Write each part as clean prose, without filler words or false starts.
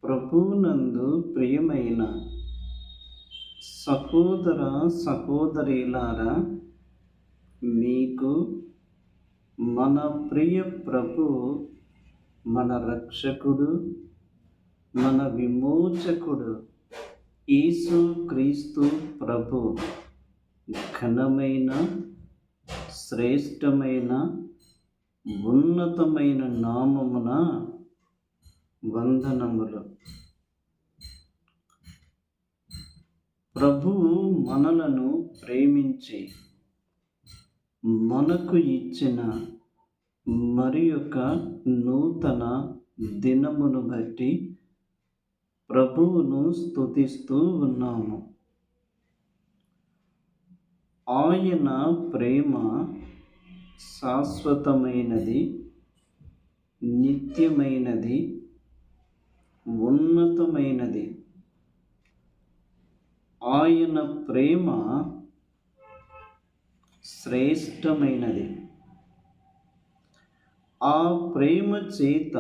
ప్రభువునందు ప్రియమైన సహోదర సహోదరీలారా, మీకు మన ప్రియ ప్రభువు, మన రక్షకుడు, మన విమోచకుడు యేసు క్రీస్తు ప్రభు ఘనమైన, శ్రేష్టమైన, ఉన్నతమైన నామమున వందనములు. ప్రభువు మనలను ప్రేమించి మనకు ఇచ్చిన మరి యొక్క నూతన దినమును బట్టి ప్రభువును స్తుతిస్తూ ఉన్నాము. ఆయన ప్రేమ శాశ్వతమైనది, నిత్యమైనది, ఉన్నతమైనది. ఆయన ప్రేమ శ్రేష్టమైనది. ఆ ప్రేమ చేత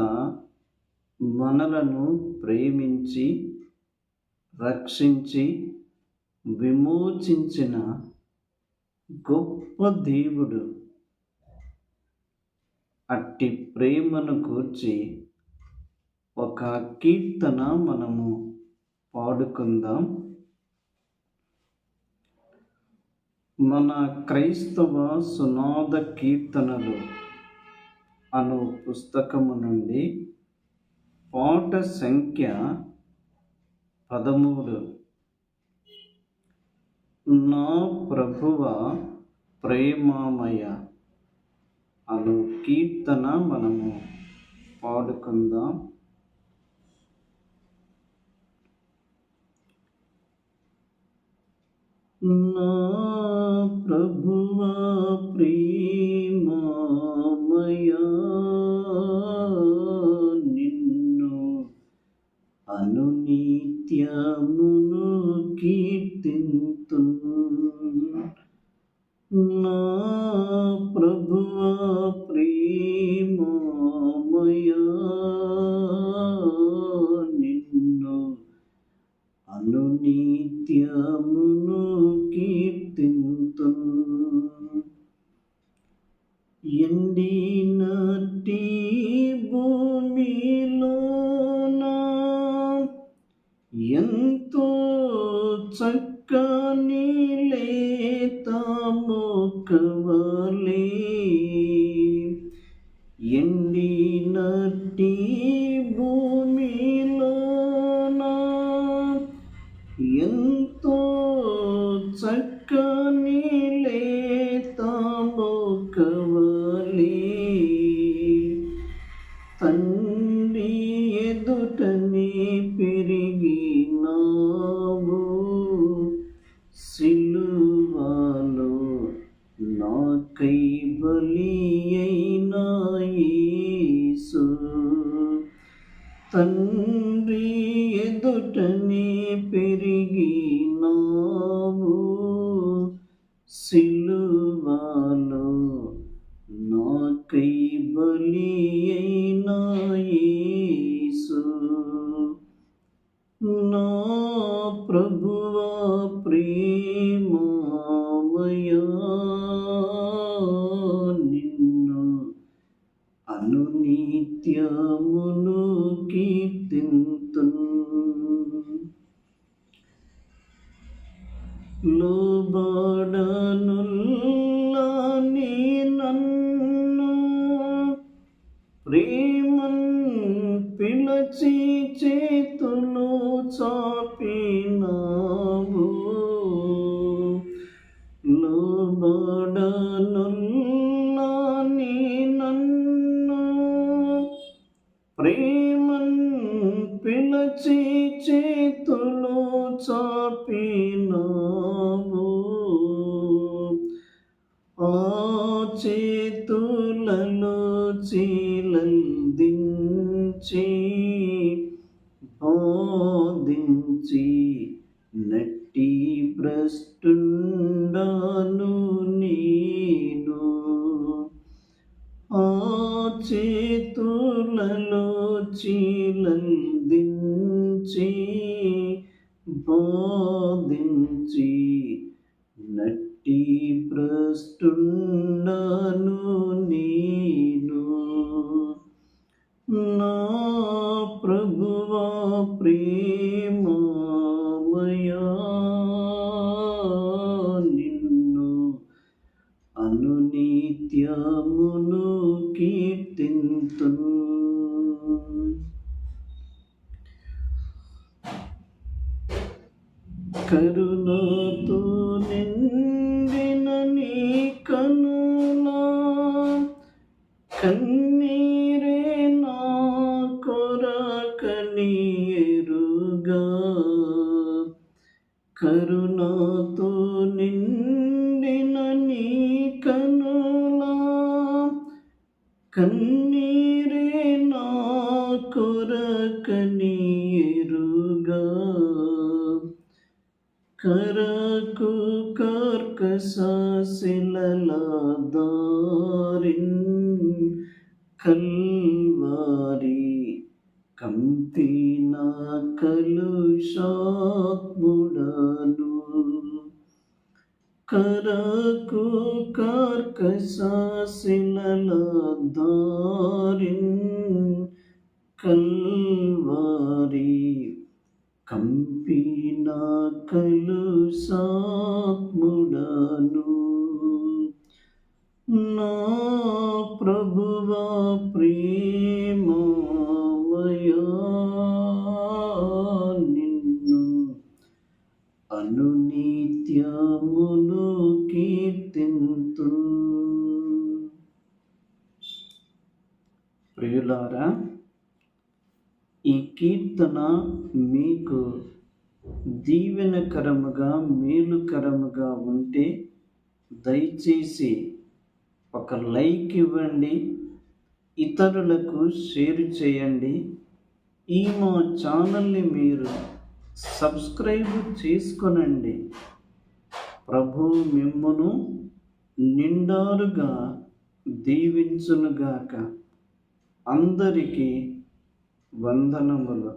మనలను ప్రేమించి రక్షించి విమోచించిన గొప్ప దేవుడు. అట్టి ప్రేమను గూర్చి ఒక కీర్తన మనము పాడుకుందాం. మన క్రైస్తవ సునాద కీర్తనలు అను పుస్తకము నుండి పాట సంఖ్య 13. నా ప్రభువ ప్రేమామయ అను కీర్తన మనము పాడుకుందాం. నా ప్రభువా ప్రేమామయా, నిన్ను అనునిత్యమును కీర్తింతున్. నా ప్రభువా ప్రేమామయా, నిన్ను అనునిత్యమును కీర్తింతున్. ఎండినట్టి భూమిలోన ఎంతో చక్కని లేత మొక్కవలే, ఎండినట్టి భూమిలోన ఎంతో చక్కని లేత మొక్కవలే, తండ్రి ఎదుటనే పెరిగినావు, సిలువలో నాకై బలి అయిన యేసు. తండ్రి ఎదుటనే పెరిగినావు, సిలువలో నాకై బలి అయిన యేసు. నా ప్రభువా ప్రేమామయా, నిన్ను అనునిత్యమును కీర్తింతున్. లోబడనుల్లని నన్ను ప్రేమన్ పిలచి చేతులు చాపినావు, లోబడనుల్లని నన్ను ప్రేమన్ పిలచి చేతులు చాపినావు. ఆ చేతులలో చీలందించి బోధించి నట్టి భ్రష్టుండను నేను. ఆ చేతులలో చీలందించి బోధించి నట్టి భ్రష్టుండను నేను. నా ప్రభువా ప్రేమమయా, నిన్ను అనునిత్యమును కీర్తింతును. కరుణతో నిండిన నీ కనులా కన్నీరే నా కొరకని ఎరుగా. కరుణతో నిండిన నీ కనులా కన్నీరే నా కొరకని ఎరుగా. కరకు కర్కశిలల దారిన్ కల్వారి కంపిన కలుషాత్ముడను. కరకు కర్కశిలల దారిన్ కల్వారి కంపిన కలుషాత్ముడను. నా ప్రభువా ప్రేమమయా, నిన్ను అనునిత్యమును కీర్తింతును. ప్రియులారా, ఈ కీర్తన మీకు దీవెనకరముగా మేలుకరముగా ఉంటే దయచేసి ఒక లైక్ ఇవ్వండి, ఇతరులకు షేర్ చేయండి. ఈ మా ఛానల్ని మీరు సబ్స్క్రైబ్ చేసుకొనండి. ప్రభు మిమ్మును నిండారుగా దీవించునుగాక. అందరికీ వందనములు.